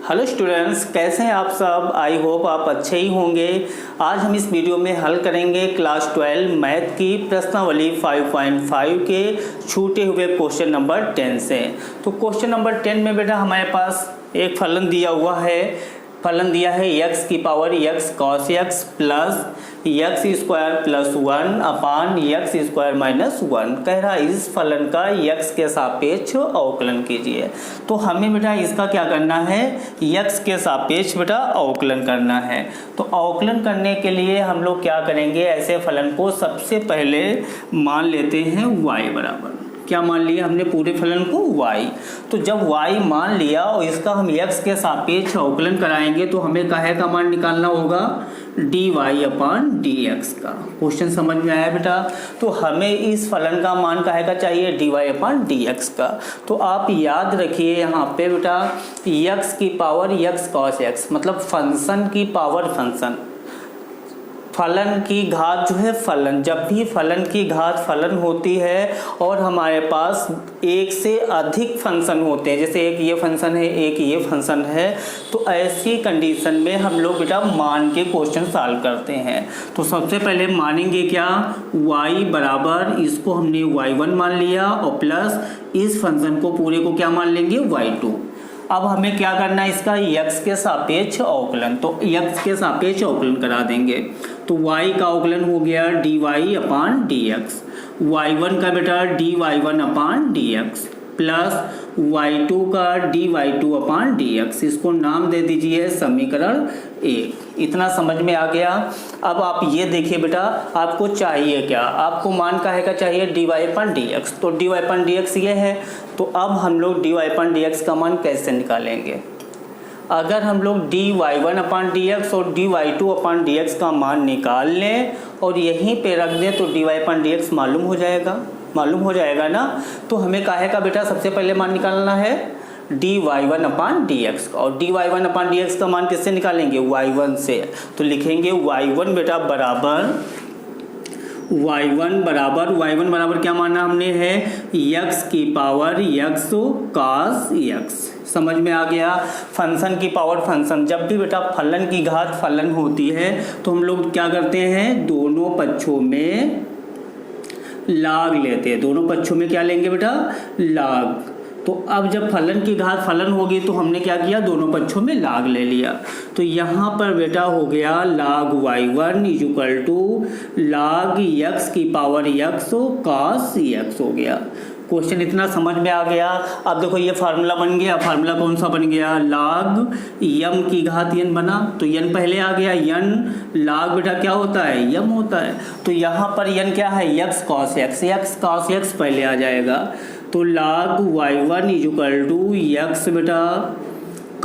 Hello students, कैसे हैं आप सब। आई होप आप अच्छे ही होंगे। आज हम इस वीडियो में हल करेंगे क्लास 12 मैथ की प्रश्नावली 5.5 के छूटे हुए क्वेश्चन नंबर 10 से। तो क्वेश्चन नंबर 10 में बेटा हमारे पास एक फलन दिया हुआ है। फलन दिया है x की power x cos x plus x square plus 1 अपान एक्स स्क्वायर माइनस 1। कह रहा है इस फलन का x के सापेक्ष अवकलन कीजिए। तो हमें बेटा इसका क्या करना है, x के सापेक्ष बेटा अवकलन करना है। तो अवकलन करने के लिए हम लोग क्या करेंगे, ऐसे फलन को सबसे पहले मान लेते हैं y बराबर, क्या मान लिया हमने पूरे फलन को y। तो जब y मान लिया और इसका हम x के सापेक्ष अवकलन कराएंगे तो हमें काहे का मान निकालना होगा, dy अपान dx का। क्वेश्चन समझ में आया बेटा। तो हमें इस फलन का मान काहे का चाहिए, dy अपान dx का। तो आप याद रखिए यहाँ पे बेटा x की पावर x cos x मतलब फंक्शन की पावर फंक्शन, फलन की घात जो है फलन। जब भी फलन की घात फलन होती है और हमारे पास एक से अधिक फंक्शन होते हैं, जैसे एक ये फंक्शन है एक ये फंक्शन है, तो ऐसी कंडीशन में हम लोग बेटा मान के क्वेश्चन सॉल्व करते हैं। तो सबसे पहले मानेंगे क्या, y बराबर, इसको हमने y1 मान लिया और प्लस इस फंक्शन को पूरे को क्या मान लेंगे, y2। अब हमें क्या करना है, इसका x के सापेक्ष अवकलन। तो x के सापेक्ष अवकलन करा देंगे। तो y का अवकलन हो गया dy अपान dx, y1 का बेटा dy1 upon dx plus y2 का dy2 अपान dx। इसको नाम दे दीजिए समीकरण 1। इतना समझ में आ गया। अब आप ये देखिए बेटा आपको चाहिए क्या, आपको मान काहे का चाहिए, dy अपान dx। तो dy अपान dx ये है। तो अब हम लोग dy अपान dx का मान कैसे निकालेंगे। अगर हम लोग dy1 अपान dx और dy2 अपान dx का मान निकाल लें और यहीं पे रख दें तो dy अपान dx मालूम हो जाएगा ना। तो हमें काहे का बेटा सबसे पहले मान निकालना है dy1 अपान dx का। और dy1 अपान dx का मान किससे निकालेंगे, y1 से। तो लिखेंगे y1 बेटा बराबर y1 बराबर क्या माना हमने है, x की पावर x cos x। समझ में आ गया। फंक्शन की पावर फंक्शन, जब भी बेटा फलन की घात फलन होती है तो हम लोग क्या करते हैं, दोनों पक्षों में लाग लेते हैं। दोनों पक्षों में क्या लेंगे बेटा, लाग। तो अब जब फलन की घात फलन होगी तो हमने क्या किया, दोनों पक्षों में लाग ले लिया। तो यहाँ पर बेटा हो गया लाग y1 इक्वल टू लाग x की पावर x cos x हो गया। क्वेश्चन इतना समझ में आ गया। अब देखो ये फार्मूला बन गया। फार्मूला कौन सा बन गया, लाग m की घात n बना। तो n पहले आ गया, n लाग बेटा क्या होता है, m होता है। तो यहाँ पर n क्या है, x cos x पहले आ जाएगा। तो लाग y1 इक्वल टू x बेटा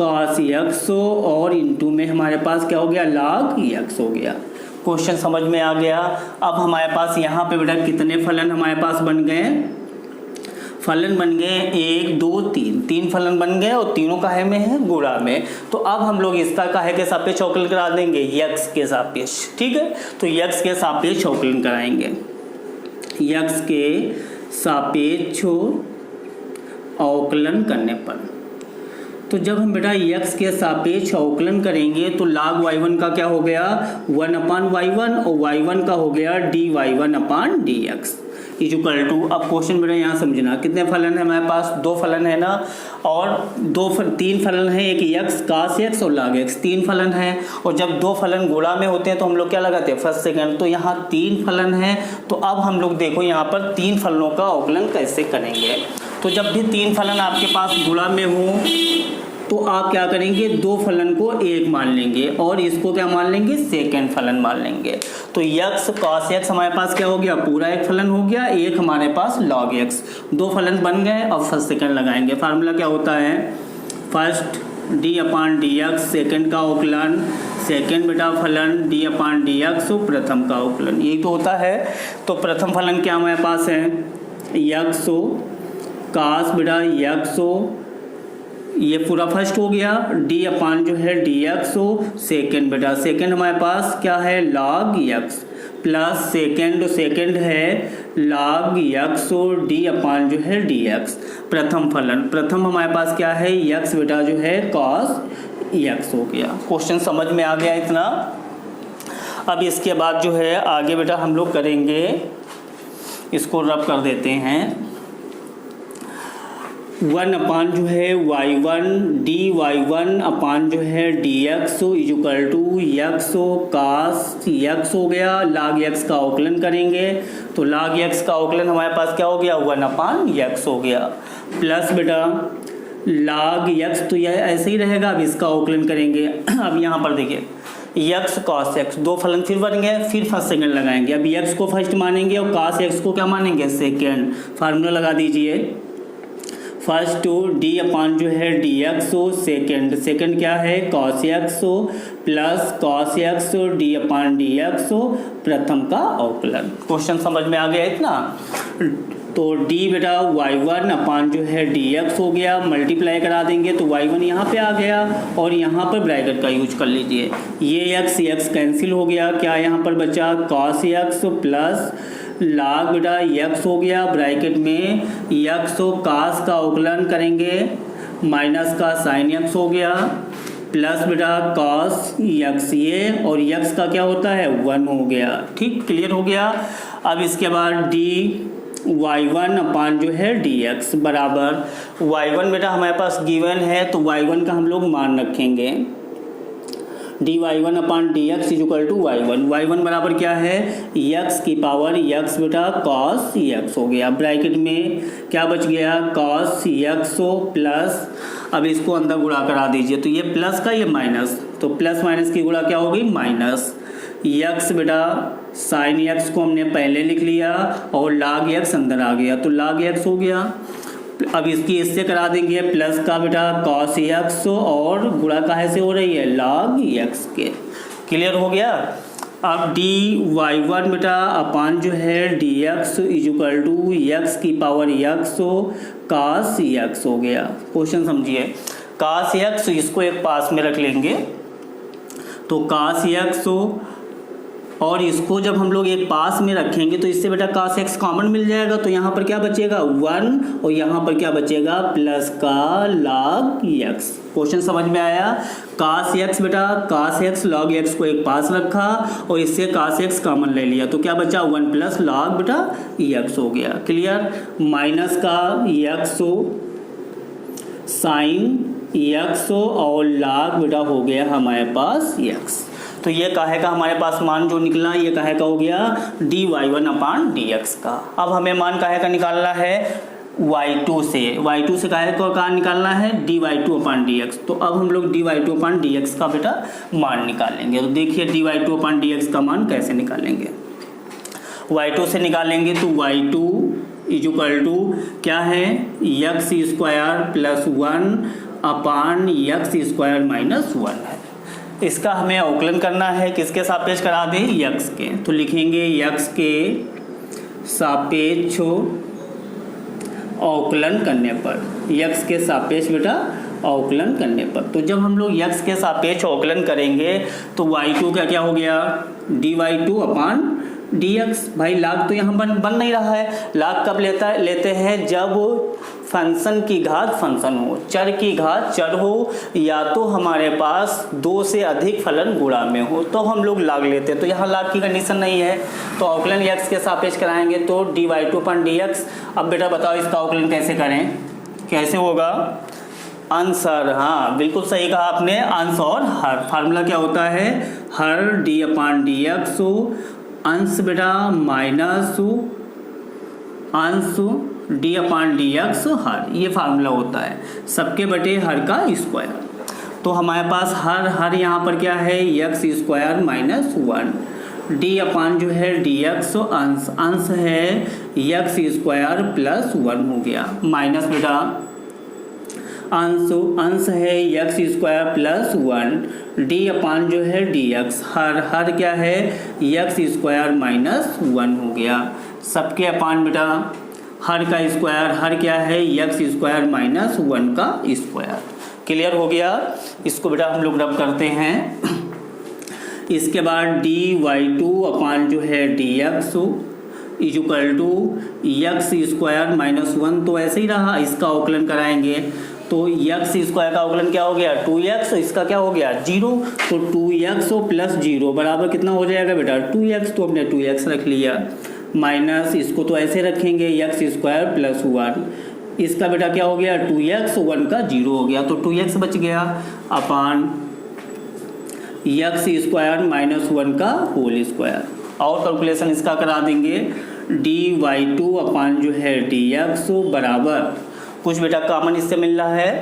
cos x और इंटू में हमारे पास क्या हो गया, लाग x हो गया। क्वेश्चन समझ में आ गया। अब हमारे पास यहाँ पे बेटा कितने फलन हमारे पास बन गए, फलन बन गए 1 2 3, 3 फलन बन गए और तीनों काहे में है, गुणा में। तो अब हम लोग इसका काहे के सापेक्ष अवकलन करा देंगे, x के सापेक्ष। ठीक है, तो x के सापेक्ष अवकलन कराएंगे, x के सापेक्ष अवकलन करने पर। तो जब हम बेटा x के सापेक्ष अवकलन करेंगे तो लाग y1 का क्या हो गया, 1 अपान y1 और y1 का हो गया dy1 upon dx equal to. अब क्वेश्चन बेटा यहाँ समझना, कितने फलन है हमारे पास, 2 फलन है ना, और 3 फलन है, एक x cos x और log x, 3 फलन है। और जब 2 फलन गुणा में होते हैं तो हम लोग क्या लगाते हैं, फर्स्ट सेकंड। तो यहाँ 3 फलन है। तो अब हम लोग देखो यहाँ पर 3 फलनों का अवकलन कैसे करेंगे। तो जब भी 3 फलन आपके पास गुणा में हो तो आप क्या करेंगे, 2 फलन को 1 मान लेंगे और इसको क्या मान लेंगे, सेकंड फलन मान लेंगे। तो x cos x हमारे पास क्या हो गया, पूरा एक फलन हो गया, एक हमारे पास log x। 2 फलन बन गए। अब फर्स्ट सेकंड लगाएंगे। फार्मूला क्या होता है, फर्स्ट d अपान dx सेकंड का अवकलन, सेकंड बेटा फलन d अपान dx प्रथम का अवकलन, यही तो होता है। तो प्रथम फलन क्या हमारे पास है, x cos बेटा x, ये पूरा फर्स्ट हो गया, d अपान जो है dx सेकंड बेटा, सेकंड हमारे पास क्या है, log x प्लस सेकंड है log x और d अपान जो है dx। प्रथम फलन, प्रथम हमारे पास क्या है, x बेटा जो है cos x हो गया। क्वेश्चन समझ में आ गया इतना। अब इसके बाद जो है आगे बेटा हम लोग करेंगे, इसको रब कर देते हैं। 1 अपान जो है y1 डी y1 अपान जो है dx is equal to x cos x हो गया। log x का अवकलन करेंगे तो log x का अवकलन हमारे पास क्या हो गया, 1 अपान x हो गया। प्लस बेटा log x तो यह ऐसे ही रहेगा। अब इसका अवकलन करेंगे। अब यहाँ पर देखिए x cos x, दो फलन फिर बन गए, फिर फर्स्ट सेकंड लगाएंगे। अब x को फर्स्ट मानेंगे और cos x को क्या मानेंगे, सेकंड। फार्मूला लगा दीजिए, फर्स्ट टू डी अपान जो है डी एक्स हो, सेकेंड क्या है cos x हो, प्लस cos x हो डी अपान डी एक्स हो, प्रथम का अवकलन। क्वेश्चन समझ में आ गया इतना। तो d बेटा y1 अपान जो है dx हो गया, मल्टीप्लाई करा देंगे तो y1 यहाँ पे आ गया और यहाँ पर ब्रैकेट का यूज कर लीजिए। ये x कैंसिल हो गया, क्या यहाँ पर बचा cos x प्लस log बेटा x हो गया, ब्रैकेट में x हो cos का अवकलन करेंगे माइनस का sin x हो गया, प्लस बेटा cos x ये और x का क्या होता है 1 हो गया। ठीक, क्लियर हो गया। अब इसके बाद d y1 अपान जो है dx बराबर y1 बेटा हमारे पास गिवन है तो y1 का हम लोग मान रखेंगे। dy y1 upon dx is equal to y1 बराबर क्या है x की पावर x बेटा cos x हो गया। ब्रैकेट में क्या बच गया cos x हो प्लस, अब इसको अंदर गुणा करा दीजिए तो ये प्लस का ये माइनस, तो प्लस माइनस की गुणा क्या होगी माइनस। x बेटा sin x को हमने पहले लिख लिया और log x अंदर आ गया तो log x हो गया। अब इसकी इससे करा देंगे प्लस का बेटा cos x और गुणा काहे से हो रही है log x के। क्लियर हो गया। अब dy y1 बेटा अपान जो है dx is equal to x की पावर x हो cos x हो गया। क्वेश्चन समझिए, cos x इसको एक पास में रख लेंगे तो cos x हो और इसको जब हम लोग एक पास में रखेंगे तो इससे बेटा cos x कॉमन मिल जाएगा तो यहाँ पर क्या बचेगा 1 और यहाँ पर क्या बचेगा प्लस का log x। क्वेश्चन समझ में आया। cos x बेटा cos x log x को एक पास रखा और इससे cos x कॉमन ले लिया तो क्या बचा 1 प्लस log बेटा x हो गया। क्लियर। माइनस का x हो sin x हो और log बेटा हो गया हमारे पास x। तो ये काहे का हमारे पास मान जो निकला ये काहे का हो गया dy y1 अपान dx का। अब हमें मान काहे का निकालना है y2 से काहे को कहाँ निकालना है dy y2 अपान dx। तो अब हम लोग dy y2 अपान dx का बेटा मान निकालेंगे। तो देखिए dy y2 अपान dx का मान कैसे निकालेंगे। y2 से निकालेंगे तो y2 इज इक्वल टू क्या है x square plus 1 upon x square minus 1 है। इसका हमें अवकलन करना है, किसके सापेक्ष करा दें x के, तो लिखेंगे x के सापेक्ष अवकलन करने पर, x के सापेक्ष बेटा अवकलन करने पर। तो जब हम लोग x के सापेक्ष अवकलन करेंगे तो y2 का क्या हो गया dy y2 अपान dx। भाई लाग तो यहाँ बन नहीं रहा है। लाग कब लेते हैं जब फंक्शन की घात फंक्शन हो, चर की घात चर हो, या तो हमारे पास दो से अधिक फलन गुणा में हो तो हम लोग लाग लेते हैं। तो यहाँ लाग की कंडीशन नहीं है तो अवकलन x के सापेक्ष कराएंगे तो dy y2 अपन dx। अब बेटा बताओ इसका अवकलन कैसे करें, कैसे होगा अंश हर। हाँ बिल्कुल सही कहा आपने, अंश और हर। फार्मूला क्या होता है हर d अपान dx हो, अंश बेटा माइनस अंश d अपान dx हर, ये फार्मूला होता है सबके बटे हर का स्क्वायर। तो हमारे पास हर यहाँ पर क्या है x स्क्वायर माइनस 1, d अपान जो है dx अंश है x स्क्वायर प्लस 1 हो गया, माइनस बेटा अंश है x स्क्वायर प्लस 1, d अपान जो है dx हर क्या है x स्क्वायर माइनस 1 हो गया। सबके अपान बेटा हर का स्क्वायर, हर क्या है x स्क्वायर माइनस 1 का स्क्वायर। क्लियर हो गया। इसको बेटा हम लोग रब करते हैं। इसके बाद dy y2 अपान जो है dx is equal to x square minus 1 तो ऐसे ही रहा, इसका अवकलन कराएंगे तो एक्स स्क्वायर का अवकलन क्या हो गया 2x, इसका क्या हो गया 0, तो 2x प्लस 0 बराबर कितना हो जाएगा बेटा 2x, तो हमने 2x रख लिया, माइनस इसको तो ऐसे रखेंगे एक्स स्क्वायर प्लस 1, इसका बेटा क्या हो गया 2x, 1 का 0 हो गया, तो 2x बच गया अपान एक्स स्क्वायर माइनस 1 का होल स्क्वायर। और कैलकुलेशन इसका करा देंगे dy2 अपान जो है dx बराबर कुछ बेटा कॉमन इससे मिल रहा है,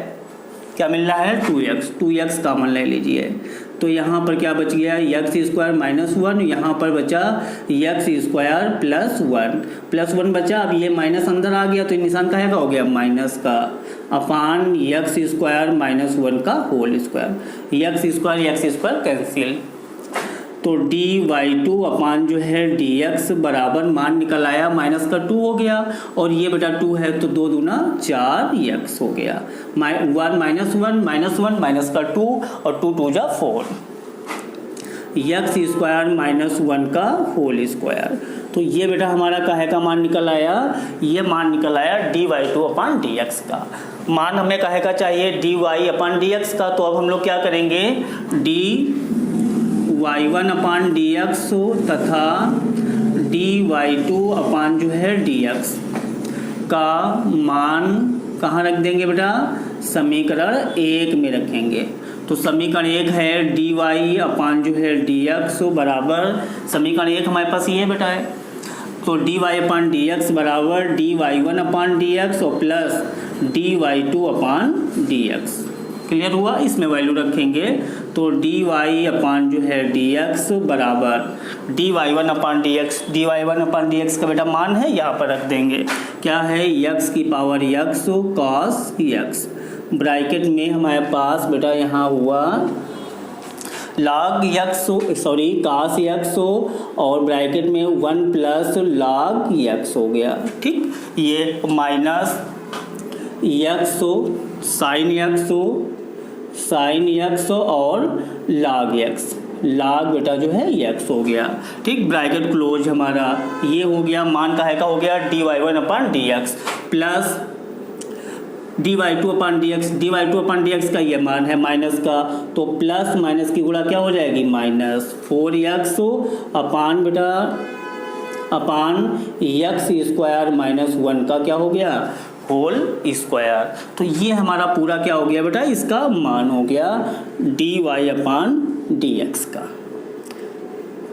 क्या मिल रहा है 2x कॉमन ले लीजिए, तो यहाँ पर क्या बच गया एक्स स्क्वायर माइनस 1, यहाँ पर बचा एक्स स्क्वायर प्लस 1 बचा। अब ये माइनस अंदर आ गया तो निशान काहे का हो गया माइनस का, अपान एक्स स्क्वायर माइनस 1 का whole square, x square cancel, तो dy2 अपान जो है dx बराबर मान निकल आया माइनस का 2 हो गया, और ये बेटा 2 है तो 2 दूना 4x हो गया, 1 माइनस का 2 और 2 2 जा 4, एक्स स्क्वायर माइनस 1 का होल स्क्वायर। तो ये बेटा हमारा काहे का मान निकल आया, ये मान निकल आया dy2 अपान dx का। मान हमें काहे का चाहिए dy अपान dx का, तो अब हम लोग क्या करेंगे dy1 अपान dx तथा dy2 अपान जो है dx का मान कहाँ रख देंगे बेटा, समीकरण 1 में रखेंगे। तो समीकरण 1 है dy अपान जो है dx बराबर, समीकरण 1 हमारे पास ये बेटा है, तो dy अपान dx बराबर dy1 अपान dx और प्लस dy2 अपान dx। क्लियर हुआ, इसमें वैल्यू रखेंगे, तो dy अपान जो है dx बराबर dy1 अपान dx का बेटा मान है यहाँ पर रख देंगे, क्या है x की power x cos x, bracket में हमारे पास बेटा यहाँ हुआ log x cos x और ब्रैकेट में 1 प्लस log x हो गया, ठीक, ये माइनस x sin x और log x, log बेटा जो है x हो गया, ठीक, ब्रैकेट क्लोज हमारा ये हो गया, मान काहे का हो गया dy1 upon dx plus dy2 अपान dx का ये मान है माइनस का, तो प्लस माइनस की गुणा क्या हो जाएगी माइनस 4x अपान बेटा अपान एक्स स्क्वायर माइनस 1 का क्या हो गया होल स्क्वायर। तो ये हमारा पूरा क्या हो गया बेटा, इसका मान हो गया dy अपान dx का।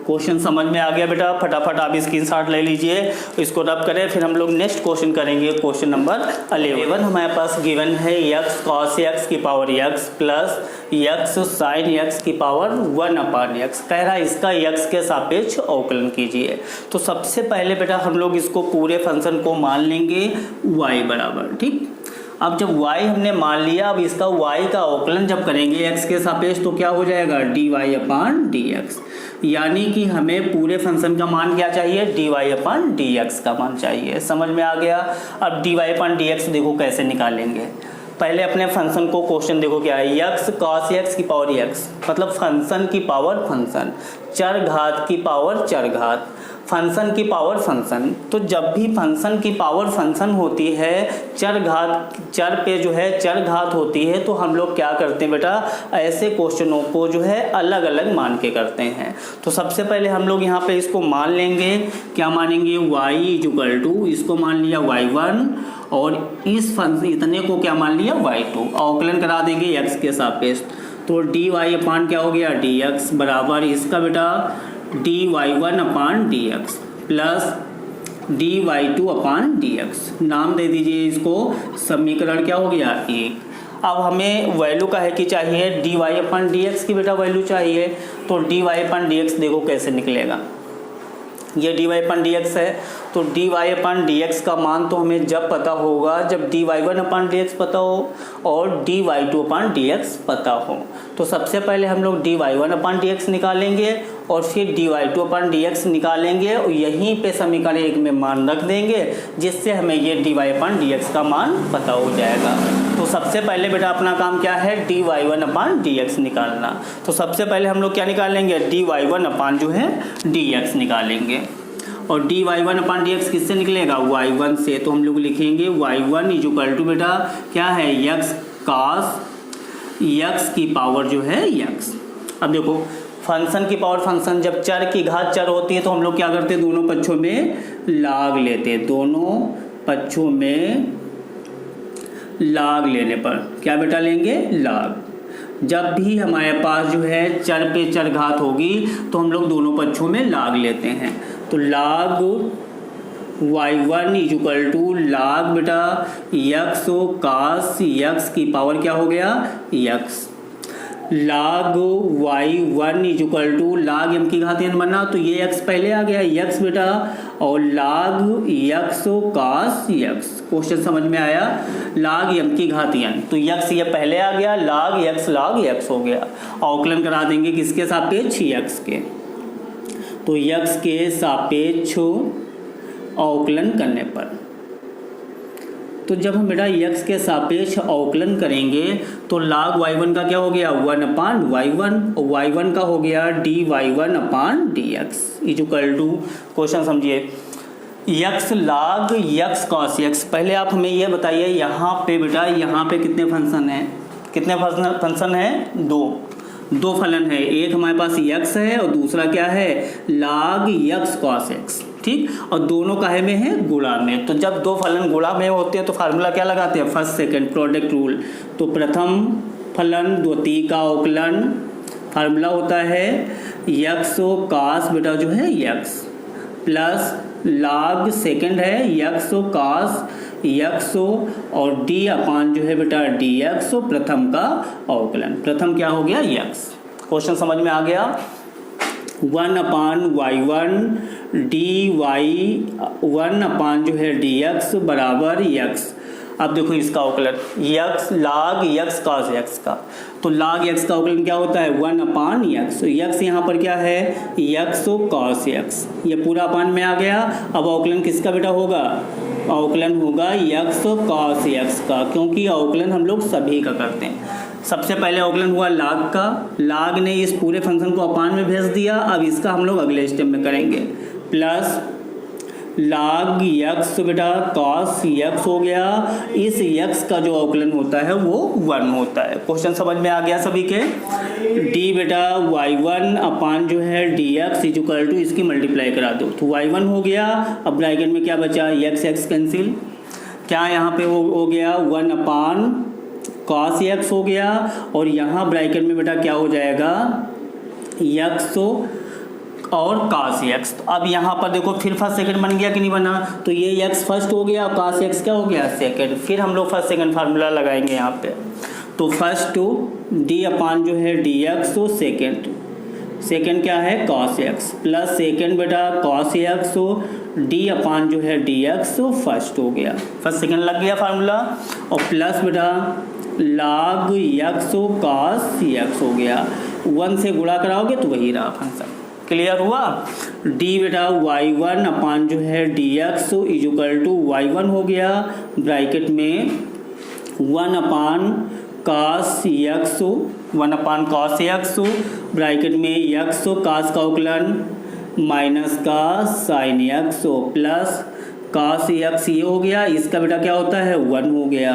क्वेश्चन समझ में आ गया बेटा, फटाफट आप स्क्रीनशॉट ले लीजिए, इसको रब करें, फिर हम लोग नेक्स्ट क्वेश्चन करेंगे। क्वेश्चन नंबर 11 हमारे पास गिवन है x cos x की power x plus x sin x की पावर 1 अपान x, कह रहा है इसका x के सापेक्ष अवकलन कीजिए। तो सबसे पहले बेटा हम लोग इसको पूरे फंक्शन को मान लेंगे y बराबर, ठीक। अब जब y हमने मान लिया, अब इसका y का अवकलन जब करेंगे x के सापेक्ष तो क्या हो जाएगा dy अपान dx, यानी कि हमें पूरे फंक्शन का मान क्या चाहिए dy अपान dx का मान चाहिए। समझ में आ गया। अब dy अपान dx देखो कैसे निकालेंगे। पहले अपने फंक्शन को क्वेश्चन देखो क्या है, x cos x की पावर x, मतलब फंक्शन की पावर फंक्शन, चर घात की पावर चर घात, फंक्शन की पावर फंक्शन। तो जब भी फंक्शन की पावर फंक्शन होती है, चर पे जो है चर घात होती है, तो हम लोग क्या करते हैं बेटा, ऐसे क्वेश्चनों को जो है अलग अलग मान के करते हैं। तो सबसे पहले हम लोग यहाँ पे इसको मान लेंगे, क्या मानेंगे y इक्वल टू, इसको मान लिया y1 और इस फंक्शन इतने को क्या मान लिया y2, अवकलन करा देंगे x के सापेक्ष। तो dy अपान क्या हो गया dx बराबर इसका बेटा dy1 upon dx plus dy2 अपान dx, नाम दे दीजिए इसको, समीकरण क्या हो गया 1। अब हमें वैल्यू काहे की चाहिए dy अपान dx की बेटा वैल्यू चाहिए। तो dy अपान dx देखो कैसे निकलेगा, ये dy अपान dx है, तो dy अपान dx का मान तो हमें जब पता होगा जब dy1 अपान dx पता हो और dy2 अपान dx पता हो। तो सबसे पहले हम लोग dy1 अपान dx निकालेंगे और फिर dy2 अपान dx निकालेंगे और यहीं पे समीकरण 1 में मान रख देंगे, जिससे हमें ये dy अपान dx का मान पता हो जाएगा। तो सबसे पहले बेटा अपना काम क्या है dy1 अपान dx निकालना। तो सबसे पहले हम लोग क्या निकालेंगे dy1 अपान जो है dx निकालेंगे, और dy1 अपान dx किससे निकलेगा y1 से। तो हम लोग लिखेंगे y1 इक्वल टू बेटा क्या है x कास यक्स की पावर जो है यक्स। अब देखो फंक्शन की पावर फंक्शन, जब चर की घात चर होती है तो हम लोग क्या करते हैं, दोनों पक्षों में लाग लेते हैं। दोनों पक्षों में लाग लेने पर क्या बेटा लेंगे, लाग। जब भी हमारे पास जो है चर पे चर घात होगी तो हम लोग दोनों पक्षों में लाग लेते हैं। तो लाग y1 इज इक्वल टू लाग बेटा यक्स कास यक्स की पावर क्या हो गया यक्स। लाग y1 इज इक्वल टू लाग m की घात n बना तो ये x पहले आ गया यक्स बेटा, और लाग यक्स कास यक्स। क्वेश्चन समझ में आया, लाग m की घात n, तो यक्स ये पहले आ गया, लाग यक्स हो गया। अवकलन करा देंगे किसके सापेक्ष, यक्स के। तो यक्स के सापेक्ष अवकलन करने पर, तो जब हम बेटा यक्स के सापेक्ष अवकलन करेंगे तो लाग y1 का क्या हो गया 1/y1, और y1 का हो गया dy1/dx is equal to, question समझिए, x log x cos x. पहले आप हमें ये बताइए यहाँ पे बेटा, यहाँ पे कितने फंक्शन हैं, कितने फंक्शन हैं, दो फलन है। एक हमारे पास यक्स है और दूसरा क्या है लाग यक्स कॉस एक्स, ठीक, और दोनों काहे में है, गुणा में। तो जब दो फलन गुणा में होते हैं तो फार्मूला क्या लगाते हैं, फर्स्ट सेकंड प्रोडक्ट रूल। तो प्रथम फलन द्वितीय का अवकलन, फार्मूला होता है यक्स कास बेटा जो है यक्स, प्लस लाग सेकंड है यक्स कास यक्स, और डी अपान जो है बेटा डी एक्स प्रथम का अवकलन। प्रथम क्या हो गया यक्स। क्वेश्चन समझ में आ गया। 1/y1 dy 1 जो है dx बराबर यक्स। अब देखो इसका अवकलन x log x cos x का, तो लाग यक्स का अवकलन क्या होता है 1/x। यक्स यहाँ पर क्या है यक्स कॉस यक्स, ये पूरा अपान में आ गया। अब अवकलन किसका बेटा होगा, अवकलन होगा यक्स कॉस यक्स का, क्योंकि अवकलन हम लोग सभी का करते हैं। सबसे पहले अवकलन हुआ लाग का, लाग ने इस पूरे फंक्शन को अपान में भेज दिया। अब इसका हम लोग अगले स्टेप में करेंगे, प्लस लाग यक्स बेटा कॉस यक्स हो गया। इस यक्स का जो अवकलन होता है वो 1 होता है। क्वेश्चन समझ में आ गया सभी के। डी बेटा y1 अपान जो है dx इज इक्वल टू, इसकी मल्टीप्लाई करा दो तो y1 हो गया। अब ब्रैकेट में क्या बचा x कैंसिल, क्या यहाँ पे हो गया 1 कॉस यक्स हो गया, और यहाँ ब्रैकेट में बेटा क्या हो जाएगा यक्स और कास एक्स। तो अब यहाँ पर देखो फिर फर्स्ट सेकंड बन गया कि नहीं बना, तो ये एक्स फर्स्ट हो गया, कास एक्स क्या हो गया सेकंड। फिर हम लोग फर्स्ट सेकंड फार्मूला लगाएंगे यहाँ पे, तो फर्स्ट डी अपान जो है डी एक्स, तो सेकंड क्या है कॉस एक्स, प्लस सेकंड बेटा कॉस एक्स डी अपान जो है डी एक्स फर्स्ट हो गया, फर्स्ट सेकंड लग गया फार्मूला, और प्लस बेटा लाग यक्स कास यक्स हो गया। 1 से गुणा कराओगे तो वही रहा फंक्शन। क्लियर हुआ। डी बेटा y1 अपान जो है dx is equal to y1 हो गया, ब्रैकेट में 1 cos x, 1 cos x, bracket में यक्स कास का अवकलन माइनस का sine x, plus cos x ये हो गया, इसका बेटा क्या होता है 1 हो गया,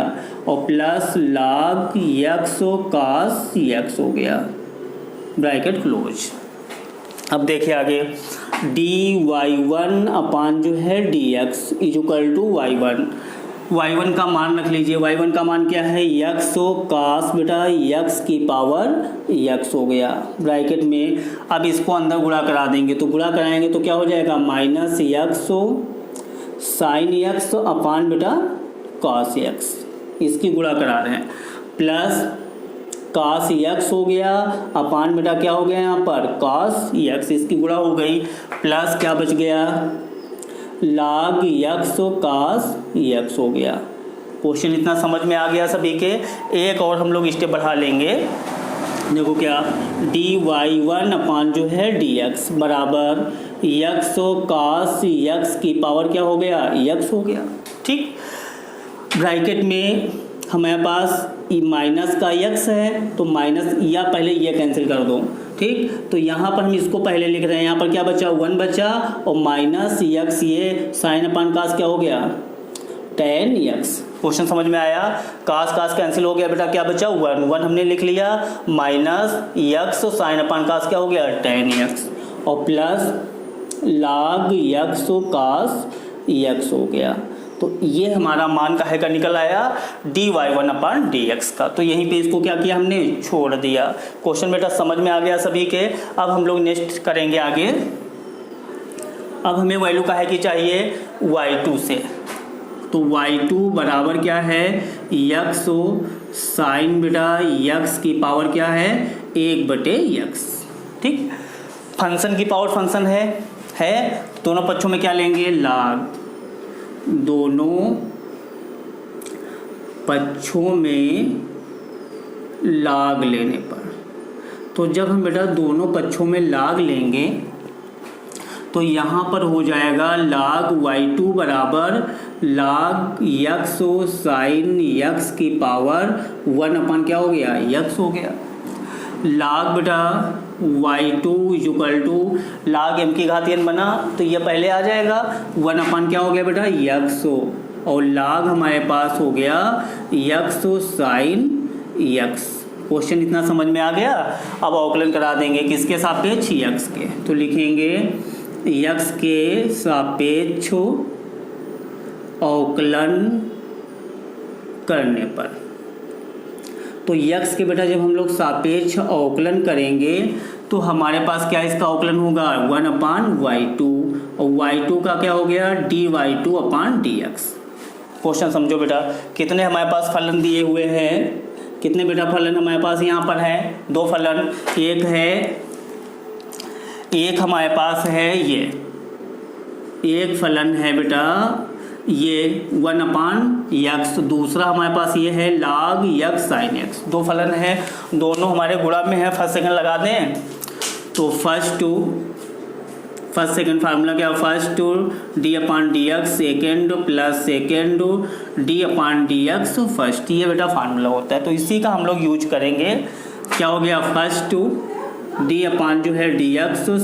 और प्लस लाग यक्स कास यक्स हो गया, ब्रैकेट क्लोज। अब देखिए आगे, dy1 अपान जो है dx is equal to y1 का मान रख लीजिए। y1 का मान क्या है यक्स कास बेटा यक्स की पावर यक्स हो गया, ब्रैकेट में। अब इसको अंदर गुणा करा देंगे, तो गुणा कराएंगे तो क्या हो जाएगा माइनस यक्स साइन यक्स अपान बेटा कॉस यक्स, इसकी गुणा करा रहे हैं, प्लस कास यक्स हो गया अपान बेटा क्या हो गया यहाँ पर कास यक्स, इसकी गुणा हो गई, प्लस क्या बच गया लाग यक्स कास यक्स हो गया। क्वेश्चन इतना समझ में आ गया सभी के। एक और हम लोग स्टेप बढ़ा लेंगे, देखो क्या dy1 अपान जो है dx बराबर यक्स कास यक्स की पावर क्या हो गया यक्स हो गया, ठीक। ब्रैकेट में हमारे पास माइनस का यक्स है, तो माइनस या पहले ये कैंसिल कर दो, ठीक। तो यहाँ पर हम इसको पहले लिख रहे हैं, यहाँ पर क्या बचा 1 बचा, और माइनस यक्स ये साइन अपान कास क्या हो गया tan x। क्वेश्चन समझ में आया। कास कास कैंसिल हो गया बेटा, क्या बचा 1, 1 हमने लिख लिया, माइनस x साइन अपान कास क्या हो गया tan x, और plus log x cos x हो गया। तो ये हमारा मान काहे का निकल आया, dy1 अपान dx का। तो यहीं पे इसको क्या किया हमने, छोड़ दिया। क्वेश्चन बेटा समझ में आ गया सभी के। अब हम लोग नेक्स्ट करेंगे आगे। अब हमें वैल्यू काहे की चाहिए, y2 से। तो y2 बराबर क्या है, x साइन बेटा x की पावर क्या है 1/x। ठीक, फंक्शन की पावर फंक्शन है दोनों पक्षों में क्या लेंगे, log, दोनों पक्षों में log लेने पर। तो जब हम बेटा दोनों पक्षों में log लेंगे तो यहाँ पर हो जाएगा log y2 बराबर log x साइन x की पावर 1 अपान क्या हो गया, x हो गया। log बेटा y2 equal to log m की घात n बना, तो ये पहले आ जाएगा, 1 अपान क्या हो गया बेटा x, और log हमारे पास हो गया x साइन x। क्वेश्चन इतना समझ में आ गया। अब अवकलन करा देंगे किसके सापेक्ष, x के। तो लिखेंगे x के सापेक्ष अवकलन करने पर। तो x के बेटा जब हम लोग सापेक्ष अवकलन करेंगे तो हमारे पास क्या इसका अवकलन होगा 1 अपान y2, और y2 का क्या हो गया dy2 अपान dx। क्वेश्चन समझो बेटा, कितने हमारे पास फलन दिए हुए हैं, कितने बेटा फलन हमारे पास यहाँ पर है, 2 फलन। एक हमारे पास है ये, एक फलन है बेटा ये 1 अपान x, दूसरा हमारे पास ये है log x साइन x। 2 फलन है, दोनों हमारे गुणा में है, फर्स्ट सेकंड लगा दें। तो फर्स्ट सेकंड फार्मूला क्या, फर्स्ट d अपान dx second plus second d अपान dx फर्स्ट, ये बेटा फार्मूला होता है। तो इसी का हम लोग यूज करेंगे। क्या हो गया, फर्स्ट d अपान जो है dx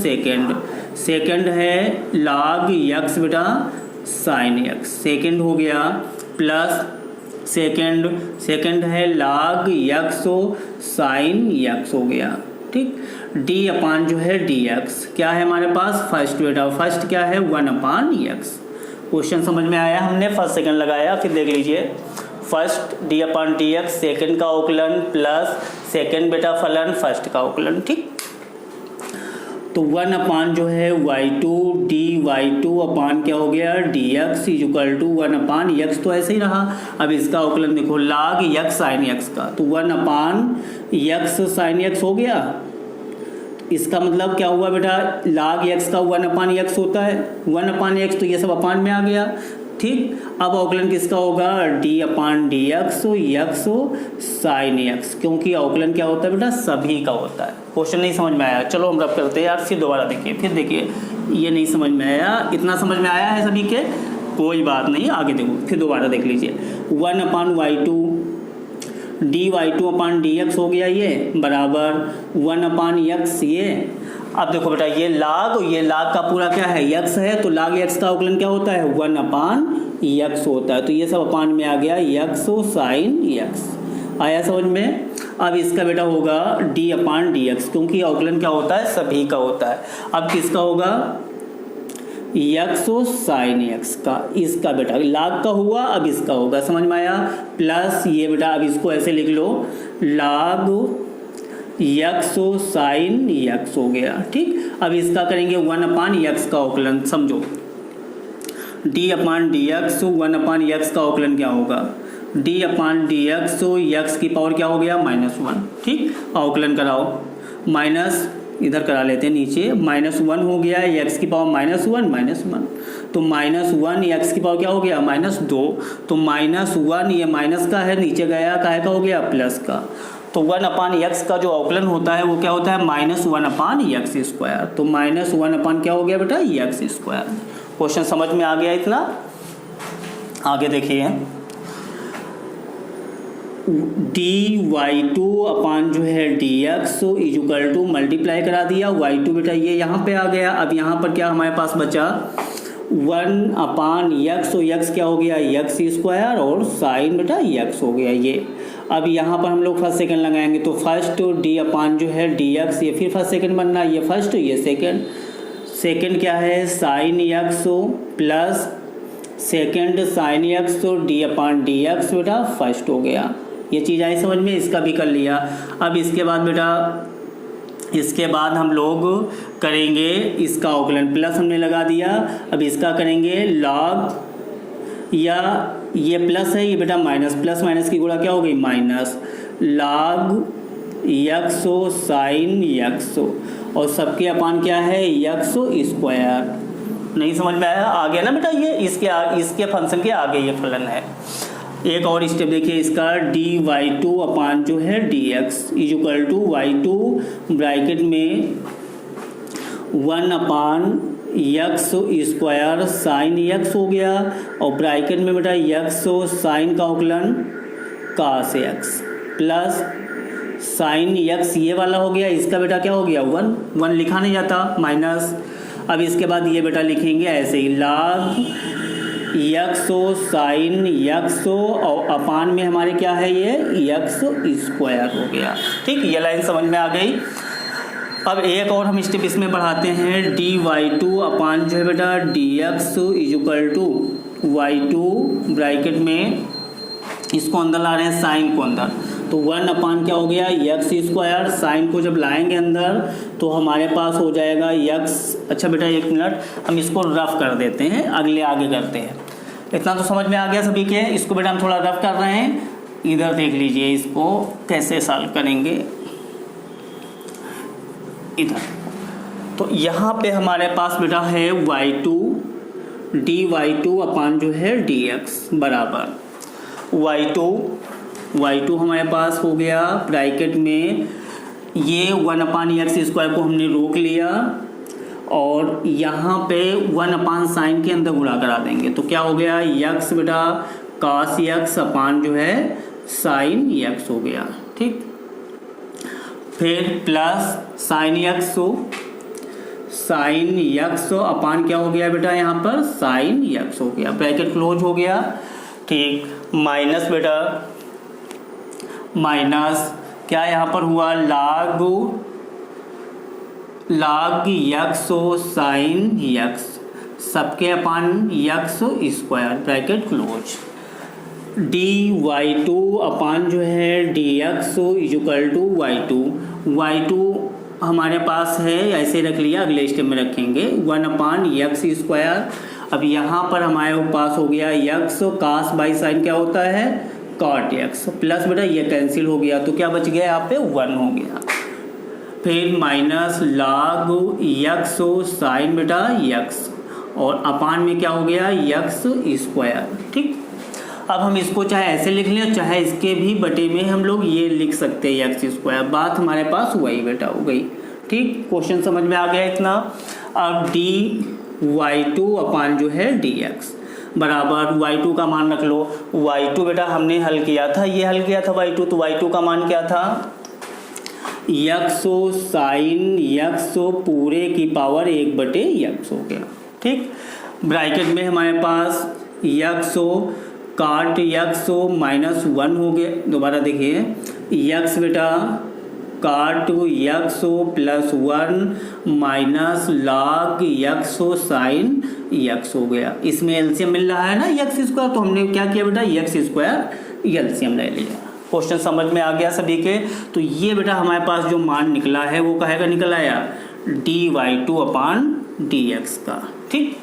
सेकेंड है log x बेटा साइन x, सेकेंड हो गया, प्लस सेकेंड है log x साइन x हो गया। ठीक, d अपान जो है dx क्या है हमारे पास, फर्स्ट बेटा, फर्स्ट क्या है 1 अपान x। क्वेश्चन समझ में आया, हमने फर्स्ट सेकंड लगाया। फिर देख लीजिए, फर्स्ट d अपान dx सेकंड का अवकलन प्लस सेकंड बेटा फलन फर्स्ट का अवकलन। ठीक, तो 1 अपान जो है y2 dy2 अपान क्या हो गया dx equal to 1 upon x, तो ऐसे ही रहा। अब इसका अवकलन देखो log x साइन x का, तो 1 अपान x साइन x हो गया। इसका मतलब क्या हुआ बेटा, log x का 1 अपान x होता है, 1 अपान x, तो ये सब अपान में आ गया। ठीक, अब अवकलन किसका होगा, d अपान dx x साइन x, क्योंकि अवकलन क्या होता है बेटा, सभी का होता है। क्वेश्चन नहीं समझ में आया, चलो हम रब करते हैं यार, फिर दोबारा देखिए। फिर देखिए, ये नहीं समझ में आया, इतना समझ में आया है सभी के, कोई बात नहीं, आगे देखो, फिर दोबारा देख लीजिए। 1 अपान y2 dy2 अपान dx हो गया, ये बराबर 1 अपान x। ये अब देखो बेटा, ये log का पूरा क्या है x है, तो log x का अवकलन क्या होता है 1 अपान x होता है। तो ये सब अपान में आ गया x साइन x, आया समझ में। अब इसका बेटा होगा d अपान dx, क्योंकि अवकलन क्या होता है, सभी का होता है। अब किसका होगा, x साइन x का, इसका बेटा log का हुआ, अब इसका होगा, समझ में आया। प्लस ये बेटा, अब इसको ऐसे लिख लो log x साइन x हो गया। ठीक, अब इसका करेंगे 1 अपान x का अवकलन, समझो d अपान dx 1 अपान x का अवकलन क्या होगा, d अपान dx x की पावर क्या हो गया -1। ठीक, अवकलन कराओ, माइनस इधर करा लेते हैं नीचे, -1 हो गया, x की पावर -1, तो -1 x की पावर क्या हो गया -2, तो -1 ये माइनस का है, नीचे गया काहे का हो गया प्लस का। तो 1 अपान x का जो अवकलन होता है वो क्या होता है -1 अपान x स्क्वायर, तो -1 अपान क्या हो गया बेटा x स्क्वायर। क्वेश्चन समझ में आ गया इतना, आगे देखिए। dy2 अपान जो है dx इक्वल टू मल्टीप्लाई करा दिया, y2 बेटा ये यहाँ पे आ गया। अब यहाँ पर क्या हमारे पास बचा 1 अपान यक्स, तो यक्स क्या हो गया यक्स स्क्वायर और साइन बेटा यक्स हो गया ये। अब यहाँ पर हम लोग फर्स्ट सेकंड लगाएंगे तो फर्स्ट डी अपान जो है डी एक्स, ये फिर फर्स्ट सेकंड बनना, ये फर्स्ट ये सेकंड, सेकंड क्या है sign x plus second sign x, तो डी अपान डी एक्स बेटा फर्स्ट हो गया। ये चीज़ आई समझ में, इसका भी कर लिया। अब इसके बाद बेटा इसके बाद हम लोग करेंगे इसका अवकलन, प्लस हमने लगा दिया। अब इसका करेंगे लॉग, या ये प्लस है ये बेटा माइनस, प्लस माइनस की गुणा क्या हो गई minus, log x sine x, और सबके अपान क्या है यक्स स्क्वायर। नहीं समझ में आया, आ गया ना बेटा, ये इसके फंक्शन के आगे ये फलन है। एक और स्टेप देखिए इसका, डी वाई टू अपान जो है d x is equal to y two bracket में 1 upon x square sine x हो गया, और ब्रैकेट में बेटा यक्स साइन का अवकलन कास यक्स प्लस साइन यक्स ये वाला हो गया, इसका बेटा क्या हो गया 1 लिखा नहीं जाता माइनस। अब इसके बाद ये बेटा लिखेंगे ऐसे ही लॉग यक्स साइन यक्स, और अपान में हमारे क्या है ये यक्स स्क्वायर हो गया। ठीक, ये लाइन समझ में आ गई। अब एक और हम स्टेप इसमें बढ़ाते हैं, डी वाई टू अपान जो है बेटा d x is equal to y two bracket में इसको अंदर ला रहे हैं साइन को अंदर, तो 1 अपान क्या हो गया यक्स स्क्वायर, साइन को जब लाएंगे अंदर तो हमारे पास हो जाएगा यक्स। अच्छा बेटा एक मिनट, हम इसको रफ कर देते हैं, अगले आगे करते हैं। इतना तो समझ में आ गया सभी के, इसको बेटा हम थोड़ा रफ कर रहे हैं, इधर देख लीजिए इसको कैसे सॉल्व करेंगे इधर। तो यहाँ पे हमारे पास बेटा है y two d y two upon जो है डी एक्स बराबर वाई टू हमारे पास हो गया ब्रैकेट में ये 1 अपान एक्स स्क्वायर को हमने रोक लिया, और यहाँ पे 1 अपान साइन के अंदर गुणा करा देंगे, तो क्या हो गया यक्स बेटा कास यक्स अपान जो है साइन यक्स हो गया। ठीक, फिर प्लस साइन यक्स अपान क्या हो गया बेटा यहाँ पर साइन यक्स हो गया, ब्रैकेट क्लोज हो गया। ठीक, माइनस बेटा माइनस क्या यहाँ पर हुआ लॉग यक्स साइन यक्स, सबके upon x square bracket close, d y two upon जो है d x is equal to y two हमारे पास है ऐसे रख लिया, अगले स्टेप में रखेंगे 1 अपान यक्स स्क्वायर। अब यहाँ पर हमारे पास हो गया यक्स, कास बाई साइन क्या होता है कॉट एक्स, प्लस बेटा ये कैंसिल हो गया, तो क्या बच गया यहाँ पे 1 हो गया। फिर माइनस लॉग यक्स साइन बेटा यक्स, और अपान में क्या हो गया यक्स स्क्वायर। ठीक, अब हम इसको चाहे ऐसे लिख लें चाहे इसके भी बटे में हम लोग ये लिख सकते हैं यक्स स्क्वायर, बात हमारे पास वही बेटा हो गई। ठीक, क्वेश्चन समझ में आ गया इतना। अब डी वाई टू अपान जो है डी एक्स बराबर y2 का मान रख लो, y2 बेटा हमने हल किया था, ये हल किया था y2, तो y2 का मान क्या था यक्स साइन यक्स पूरे की पावर 1/x हो गया। ठीक, ब्रैकेट में हमारे पास यक्स काट यक्स -1 हो गया, दोबारा देखिए यक्स बेटा काट x plus 1 minus log x sine x हो गया। इसमें एलसीएम मिल रहा है ना यक्स स्क्वायर, तो हमने क्या किया बेटा यक्स स्क्वायर एलसीएम ले लिया। क्वेश्चन समझ में आ गया सभी के। तो ये बेटा हमारे पास जो मान निकला है वो कहे का निकल आया d y two upon d x का। ठीक,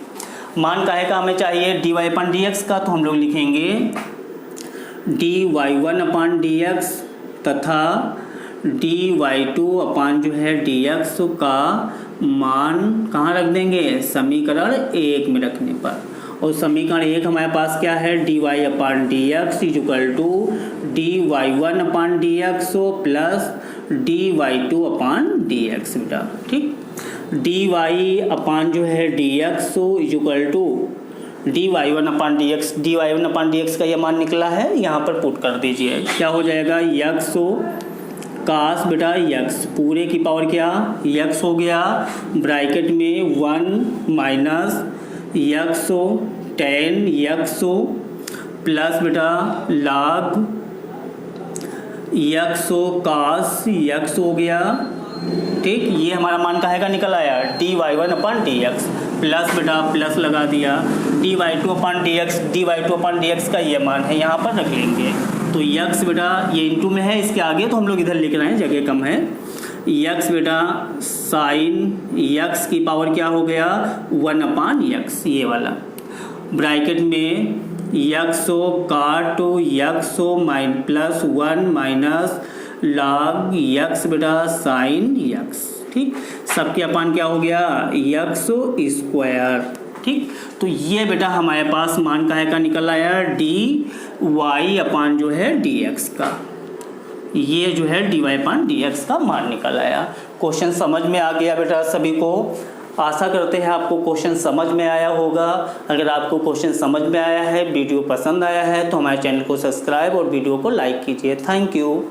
मान काहे का हमें चाहिए d y upon d x का, तो हम लोग लिखेंगे d y one upon d x तथा डी वाई टू अपान जो है डी एक्स का मान कहाँ रख देंगे समीकरण 1 में रखने पर। और समीकरण 1 हमारे पास क्या है d y upon d x is equal to d y one upon d x plus d y two upon d x बेटा। ठीक, डी वाई अपान जो है d x is equal to d y one upon d x, d y one upon d x का ये मान निकला है, यहाँ पर पुट कर दीजिए। क्या हो जाएगा यक्स कास बेटा यक्स पूरे की पावर क्या यक्स हो गया, ब्रैकेट में 1 माइनस यक्सो टेन यक्सो प्लस बेटा log यक्सो कास यक्स हो गया। ठीक, ये हमारा मान काहे का निकल आया, dy1 अपन dx प्लस बेटा प्लस लगा दिया dy2 अपन dx का ये मान है, यहाँ पर रख लेंगे। तो यक्स बेटा ये इंटू में है, इसके आगे तो हम लोग इधर लिख रहे हैं, जगह कम है। यक्स बेटा साइन यक्स की पावर क्या हो गया 1 अपान यक्स, ये वाला ब्रैकेट में यक्सो काटो यक्सो प्लस 1 माइनस log यक्स बेटा साइन यक्स। ठीक, सबके अपान क्या हो गया यक्सो स्क्वायर। ठीक, तो ये बेटा हमारे पास मान काहे का निकल आया डी वाई अपान जो है डी एक्स का, ये जो है d y upon d x का मान निकल आया। क्वेश्चन समझ में आ गया बेटा सभी को? आशा करते हैं आपको क्वेश्चन समझ में आया होगा। अगर आपको क्वेश्चन समझ में आया है, वीडियो पसंद आया है तो हमारे चैनल को सब्सक्राइब और वीडियो को लाइक कीजिए। Thank you.